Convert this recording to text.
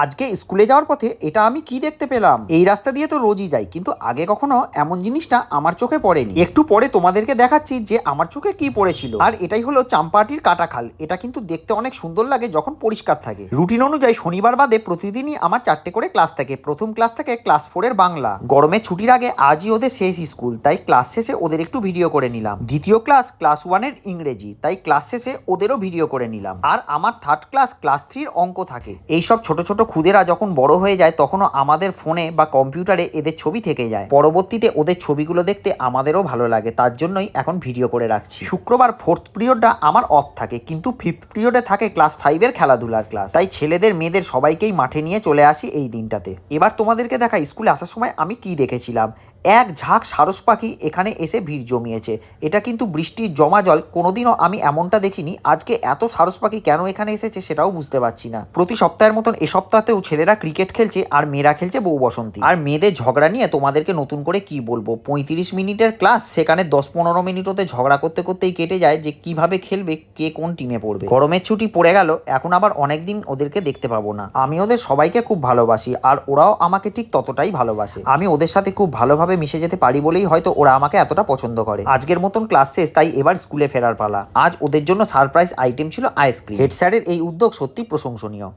আজকে স্কুলে যাওয়ার পথে এটা আমি কি দেখতে পেলাম? এই রাস্তা দিয়ে তো রোজই যাই, কিন্তু আগে কখনো এমন জিনিসটা আমার চোখে পড়েনি। একটু পরে তোমাদেরকে দেখাচ্ছি যে আমার চোখে কি পড়েছিল। আর এটাই হলো চাম্পাহাটির কাটাখাল। এটা কিন্তু দেখতে অনেক সুন্দর লাগে যখন পরিষ্কার থাকে। রুটিন অনুযায়ী শনিবার বাদে প্রতিদিনই আমার 4টে করে ক্লাস থাকে। প্রথম ক্লাস থাকে ক্লাস 4-এর বাংলা। গরমের ছুটির আগে আজই ওদের শেষ স্কুল, তাই ক্লাস শেষে ওদের একটু ভিডিও করে নিলাম। দ্বিতীয় ক্লাস 1-এর ইংরেজি, তাই ক্লাস শেষে ওদেরও ভিডিও করে নিলাম। আর আমার থার্ড ক্লাস 3-র অঙ্ক থাকে। এইসব ছোট ছোট খুদেরা যখন বড় হয়ে যায় তখনও আমাদের ফোনে বা কম্পিউটারে এদের ছবি থেকে যায়। পরবর্তীতে ওদের ছবিগুলো দেখতে আমাদেরও ভালো লাগে, তার জন্যই এখন ভিডিও করে রাখছি। শুক্রবার 4th পিরিয়ডটা আমার অফ থাকে, কিন্তু 5th পিরিয়ডে থাকে ক্লাস 5-এর খেলাধুলার ক্লাস। তাই ছেলেদের মেয়েদের সবাইকেই মাঠে নিয়ে চলে আসি এই দিনটাতে। এবার তোমাদেরকে দেখা স্কুলে আসার সময় আমি কি দেখেছিলাম। এক ঝাঁক সারস পাখি এখানে এসে ভিড় জমিয়েছে। এটা কিন্তু বৃষ্টির জমা জল, কোনোদিনও আমি এমনটা দেখিনি। আজকে এত সারস পাখি কেন এখানে এসেছে সেটাও বুঝতে পারছি না। প্রতি সপ্তাহের মতন এ সপ্তাহতেও ছেলেরা ক্রিকেট খেলছে আর মেয়েরা খেলছে বউ বসন্তী। আর মেয়েদের ঝগড়া নিয়ে তোমাদেরকে নতুন করে কি বলবো। 35 মিনিটের ক্লাস, সেখানে 10-15 মিনিট ওতে ঝগড়া করতে করতেই কেটে যায় যে কিভাবে খেলবে, কে কোন টিমে পড়বে। গরমের ছুটি পড়ে গেল, এখন আবার অনেকদিন ওদেরকে দেখতে পাবো না। আমি ওদের সবাইকে খুব ভালোবাসি আর ওরাও আমাকে ঠিক ততটাই ভালোবাসে। আমি ওদের সাথে খুব ভালোভাবে মিশে যেতে পারি বলেই হয়তো ওরা আমাকে এতটা পছন্দ করে। আজকের মতন ক্লাস শেষ, তাই এবার স্কুলে ফেরার পালা। আজ ওদের জন্য সারপ্রাইজ আইটেম ছিল আইসক্রিম। হেড স্যারের এই উদ্যোগ সত্যি প্রশংসনীয়।